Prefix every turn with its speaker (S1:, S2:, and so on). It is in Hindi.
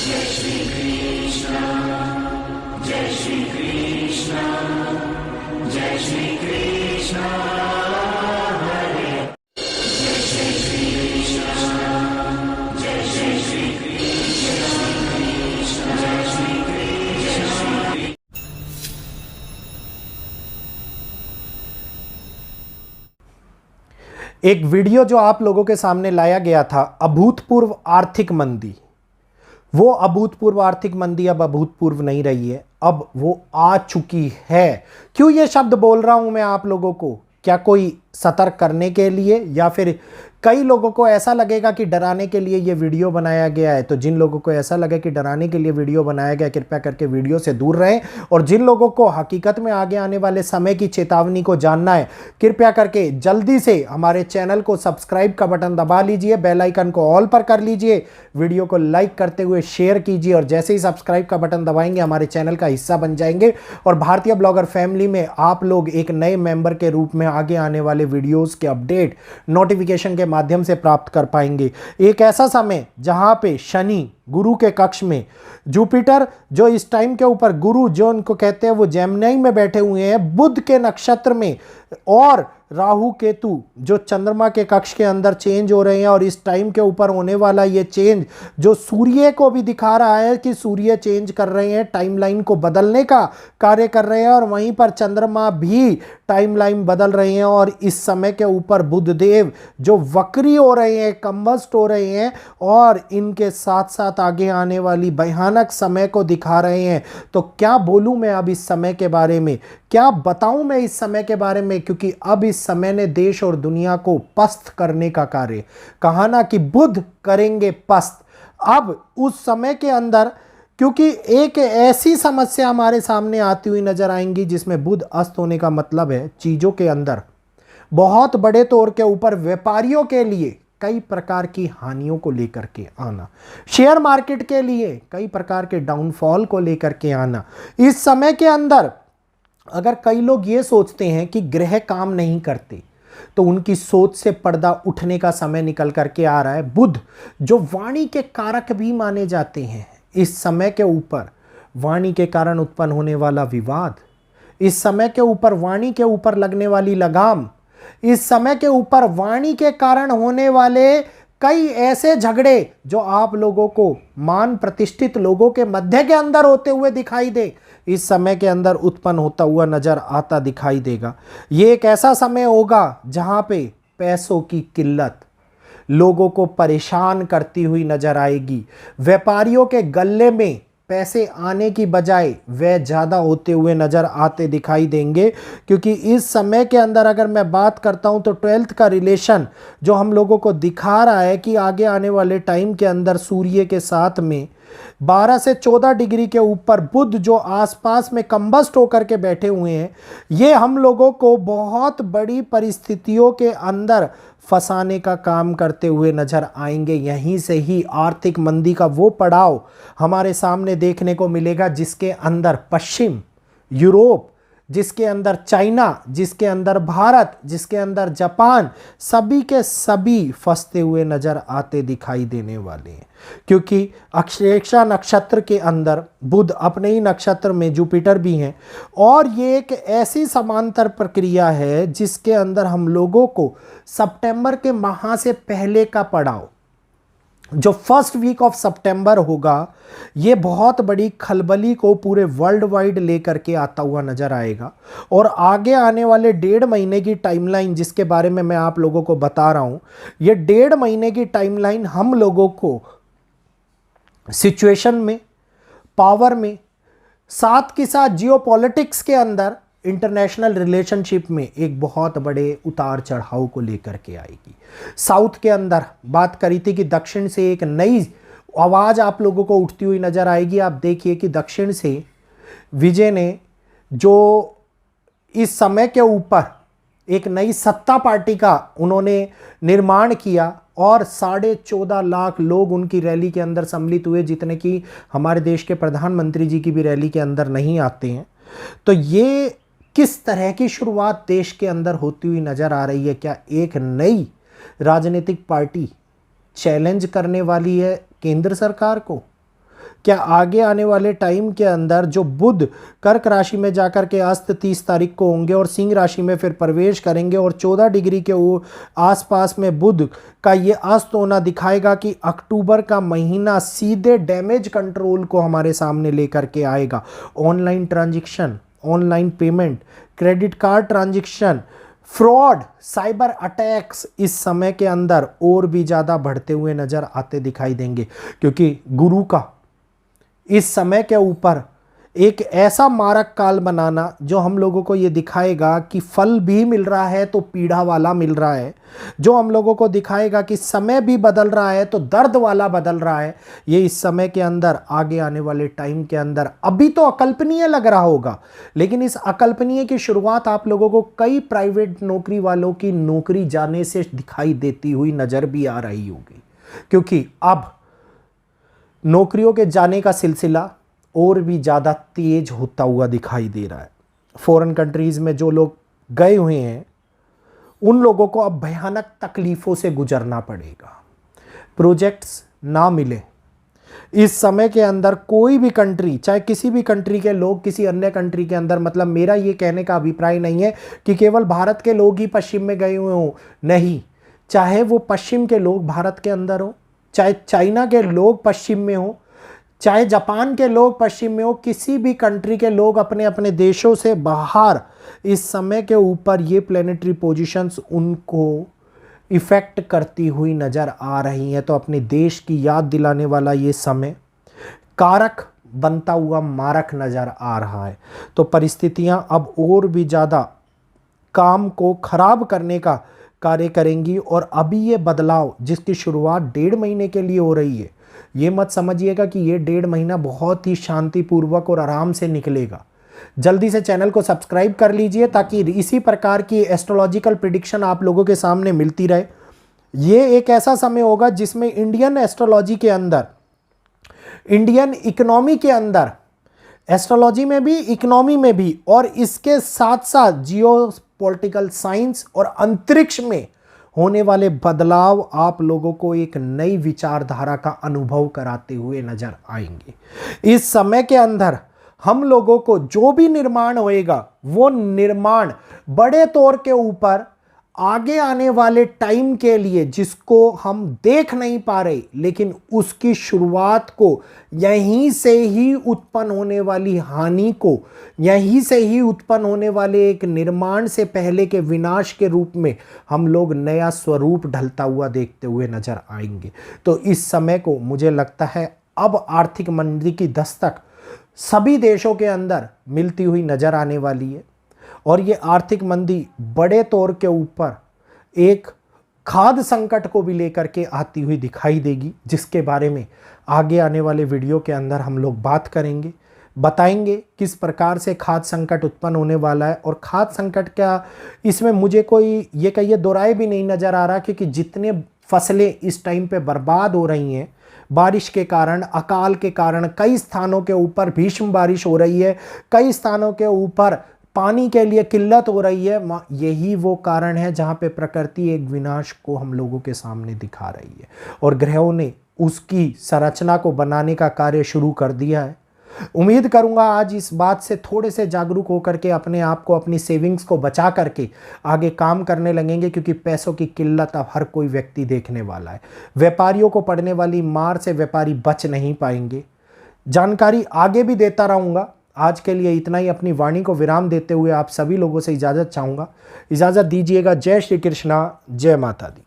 S1: जय श्री कृष्ण, जय श्री कृष्ण, जय श्री कृष्ण हरे, जय श्री कृष्ण, जय श्री कृष्ण, जय श्री कृष्ण।
S2: एक वीडियो जो आप लोगों के सामने लाया गया था, अभूतपूर्व आर्थिक मंदी। वो अभूतपूर्व आर्थिक मंदी अब अभूतपूर्व नहीं रही है, अब वो आ चुकी है। क्यों ये शब्द बोल रहा हूं मैं आप लोगों को? क्या कोई सतर्क करने के लिए, या फिर कई लोगों को ऐसा लगेगा कि डराने के लिए ये वीडियो बनाया गया है? तो जिन लोगों को ऐसा लगे कि डराने के लिए वीडियो बनाया गया, कृपया करके वीडियो से दूर रहें। और जिन लोगों को हकीकत में आगे आने वाले समय की चेतावनी को जानना है, कृपया करके जल्दी से हमारे चैनल को सब्सक्राइब का बटन दबा लीजिए, बेल आइकन को ऑल पर कर लीजिए, वीडियो को लाइक करते हुए शेयर कीजिए, और जैसे ही सब्सक्राइब का बटन दबाएंगे हमारे चैनल का हिस्सा बन जाएंगे और भारतीय ब्लॉगर फैमिली में आप लोग एक नए मेंबर के रूप में आगे आने वाले वीडियोस के अपडेट नोटिफिकेशन के माध्यम से प्राप्त कर पाएंगे। एक ऐसा समय जहां पे शनि गुरु के कक्ष में, जुपिटर जो इस टाइम के ऊपर गुरु जो उनको कहते हैं वो जेमिनी में बैठे हुए हैं, बुध के नक्षत्र में, और राहु केतु जो चंद्रमा के कक्ष के अंदर चेंज हो रहे हैं। और इस टाइम के ऊपर होने वाला ये चेंज जो सूर्य को भी दिखा रहा है कि सूर्य चेंज कर रहे हैं, टाइमलाइन को बदलने का कार्य कर रहे हैं, और वहीं पर चंद्रमा भी टाइमलाइन बदल रहे हैं। और इस समय के ऊपर बुध देव जो वक्री हो रहे हैं, कंबस्ट हो रहे हैं, और इनके साथ साथ आगे आने वाली भयानक समय को दिखा रहे हैं। तो क्या बोलूं मैं अब इस समय के बारे में, क्या बताऊं मैं इस समय के बारे में? क्योंकि अब इस समय ने देश और दुनिया को पस्त करने का कार्य, कहा ना कि बुध करेंगे पस्त। अब उस समय के अंदर, क्योंकि एक ऐसी समस्या हमारे सामने आती हुई नजर आएंगी जिसमें बुध अस्त होने का मतलब है चीजों के अंदर बहुत बड़े तौर के ऊपर व्यापारियों के लिए कई प्रकार की हानियों को लेकर के आना, शेयर मार्केट के लिए कई प्रकार के डाउनफॉल को लेकर के आना। इस समय के अंदर अगर कई लोग ये सोचते हैं कि ग्रह काम नहीं करते, तो उनकी सोच से पर्दा उठने का समय निकल करके आ रहा है। बुध जो वाणी के कारक भी माने जाते हैं, इस समय के ऊपर वाणी के कारण उत्पन्न होने वाला विवाद, इस समय के ऊपर वाणी के ऊपर लगने वाली लगाम, इस समय के ऊपर वाणी के कारण होने वाले कई ऐसे झगड़े जो आप लोगों को मान प्रतिष्ठित लोगों के मध्य के अंदर होते हुए दिखाई दे, इस समय के अंदर उत्पन्न होता हुआ नजर आता दिखाई देगा। ये एक ऐसा समय होगा जहां पे पैसों की किल्लत लोगों को परेशान करती हुई नजर आएगी। व्यापारियों के गले में पैसे आने की बजाय वह ज़्यादा होते हुए नज़र आते दिखाई देंगे। क्योंकि इस समय के अंदर अगर मैं बात करता हूं तो 12th का रिलेशन जो हम लोगों को दिखा रहा है कि आगे आने वाले टाइम के अंदर सूर्य के साथ में 12 से 14 डिग्री के ऊपर बुध जो आसपास में कंबस्ट होकर के बैठे हुए हैं, ये हम लोगों को बहुत बड़ी परिस्थितियों के अंदर फंसाने का काम करते हुए नजर आएंगे। यहीं से ही आर्थिक मंदी का वो पड़ाव हमारे सामने देखने को मिलेगा जिसके अंदर पश्चिम यूरोप, जिसके अंदर चाइना, जिसके अंदर भारत, जिसके अंदर जापान, सभी के सभी फंसते हुए नजर आते दिखाई देने वाले हैं। क्योंकि अक्षरेखा नक्षत्र के अंदर बुध अपने ही नक्षत्र में, जुपिटर भी हैं, और ये एक ऐसी समांतर प्रक्रिया है जिसके अंदर हम लोगों को सितंबर के माह से पहले का पड़ाव जो फर्स्ट वीक ऑफ सितंबर होगा, ये बहुत बड़ी खलबली को पूरे वर्ल्ड वाइड लेकर के आता हुआ नजर आएगा। और आगे आने वाले 1.5 महीने की टाइमलाइन जिसके बारे में मैं आप लोगों को बता रहा हूं, ये 1.5 महीने की टाइमलाइन हम लोगों को सिचुएशन में, पावर में, साथ के साथ जियोपॉलिटिक्स के अंदर, इंटरनेशनल रिलेशनशिप में एक बहुत बड़े उतार चढ़ाव को लेकर के आएगी। साउथ के अंदर बात करी थी कि दक्षिण से एक नई आवाज़ आप लोगों को उठती हुई नजर आएगी। आप देखिए कि दक्षिण से विजय ने जो इस समय के ऊपर एक नई सत्ता पार्टी का उन्होंने निर्माण किया, और 14.5 लाख लोग उनकी रैली के अंदर सम्मिलित हुए, जितने कि हमारे देश के प्रधानमंत्री जी की भी रैली के अंदर नहीं आते हैं। तो ये किस तरह की शुरुआत देश के अंदर होती हुई नजर आ रही है? क्या एक नई राजनीतिक पार्टी चैलेंज करने वाली है केंद्र सरकार को? क्या आगे आने वाले टाइम के अंदर जो बुध कर्क राशि में जाकर के अस्त 30 तारीख को होंगे और सिंह राशि में फिर प्रवेश करेंगे और 14 डिग्री के आसपास में बुध का ये अस्त होना दिखाएगा कि अक्टूबर का महीना सीधे डैमेज कंट्रोल को हमारे सामने लेकर के आएगा। Online transaction, online payment, credit card transaction, fraud, cyber attacks इस समय के अंदर और भी ज़्यादा बढ़ते हुए नजर आते दिखाई देंगे, क्योंकि गुरु का इस समय के ऊपर एक ऐसा मारक काल बनाना जो हम लोगों को ये दिखाएगा कि फल भी मिल रहा है तो पीड़ा वाला मिल रहा है, जो हम लोगों को दिखाएगा कि समय भी बदल रहा है तो दर्द वाला बदल रहा है। ये इस समय के अंदर आगे आने वाले टाइम के अंदर अभी तो अकल्पनीय लग रहा होगा, लेकिन इस अकल्पनीय की शुरुआत आप लोगों को कई प्राइवेट नौकरी वालों की नौकरी जाने से दिखाई देती हुई नजर भी आ रही होगी, क्योंकि अब नौकरियों के जाने का सिलसिला और भी ज़्यादा तेज होता हुआ दिखाई दे रहा है। फॉरेन कंट्रीज़ में जो लोग गए हुए हैं उन लोगों को अब भयानक तकलीफ़ों से गुजरना पड़ेगा। प्रोजेक्ट्स ना मिले इस समय के अंदर, कोई भी कंट्री, चाहे किसी भी कंट्री के लोग किसी अन्य कंट्री के अंदर, मतलब मेरा ये कहने का अभिप्राय नहीं है कि केवल भारत के लोग ही पश्चिम में गए हुए हों, नहीं, चाहे वो पश्चिम के लोग भारत के अंदर हो, चाहे चाइना के लोग पश्चिम में हो, चाहे जापान के लोग पश्चिम में हो, किसी भी कंट्री के लोग अपने अपने देशों से बाहर इस समय के ऊपर ये प्लेनेटरी पोजीशंस उनको इफेक्ट करती हुई नज़र आ रही हैं। तो अपने देश की याद दिलाने वाला ये समय कारक बनता हुआ मारक नज़र आ रहा है। तो परिस्थितियां अब और भी ज़्यादा काम को खराब करने का कार्य करेंगी, और अभी ये बदलाव जिसकी शुरुआत 1.5 महीने के लिए हो रही है, ये मत समझिएगा कि ये 1.5 महीना बहुत ही शांतिपूर्वक और आराम से निकलेगा। जल्दी से चैनल को सब्सक्राइब कर लीजिए ताकि इसी प्रकार की एस्ट्रोलॉजिकल प्रिडिक्शन आप लोगों के सामने मिलती रहे। ये एक ऐसा समय होगा जिसमें इंडियन एस्ट्रोलॉजी के अंदर, इंडियन इकोनॉमी के अंदर, एस्ट्रोलॉजी में भी, इकोनॉमी में भी, और इसके साथ साथ जियो पॉलिटिकल साइंस और अंतरिक्ष में होने वाले बदलाव आप लोगों को एक नई विचारधारा का अनुभव कराते हुए नजर आएंगे। इस समय के अंदर हम लोगों को जो भी निर्माण होएगा वो निर्माण बड़े तौर के ऊपर आगे आने वाले टाइम के लिए, जिसको हम देख नहीं पा रहे, लेकिन उसकी शुरुआत को, यहीं से ही उत्पन्न होने वाली हानि को, यहीं से ही उत्पन्न होने वाले एक निर्माण से पहले के विनाश के रूप में हम लोग नया स्वरूप ढलता हुआ देखते हुए नजर आएंगे। तो इस समय को मुझे लगता है अब आर्थिक मंदी की दस्तक सभी देशों के अंदर मिलती हुई नजर आने वाली है, और ये आर्थिक मंदी बड़े तौर के ऊपर एक खाद्य संकट को भी लेकर के आती हुई दिखाई देगी, जिसके बारे में आगे आने वाले वीडियो के अंदर हम लोग बात करेंगे, बताएंगे किस प्रकार से खाद्य संकट उत्पन्न होने वाला है। और खाद्य संकट का इसमें मुझे कोई ये कहिए दोराए भी नहीं नज़र आ रहा, क्योंकि जितने फसलें इस टाइम पे बर्बाद हो रही हैं बारिश के कारण, अकाल के कारण, कई स्थानों के ऊपर भीषण बारिश हो रही है, कई स्थानों के ऊपर पानी के लिए किल्लत हो रही है, यही वो कारण है जहाँ पे प्रकृति एक विनाश को हम लोगों के सामने दिखा रही है, और ग्रहों ने उसकी संरचना को बनाने का कार्य शुरू कर दिया है। उम्मीद करूंगा आज इस बात से थोड़े से जागरूक होकर के अपने आप को, अपनी सेविंग्स को बचा करके आगे काम करने लगेंगे, क्योंकि पैसों की किल्लत अब हर कोई व्यक्ति देखने वाला है। व्यापारियों को पड़ने वाली मार से व्यापारी बच नहीं पाएंगे। जानकारी आगे भी देता रहूँगा। आज के लिए इतना ही। अपनी वाणी को विराम देते हुए आप सभी लोगों से इजाज़त चाहूँगा। इजाज़त दीजिएगा। जय श्री कृष्णा, जय माता दी।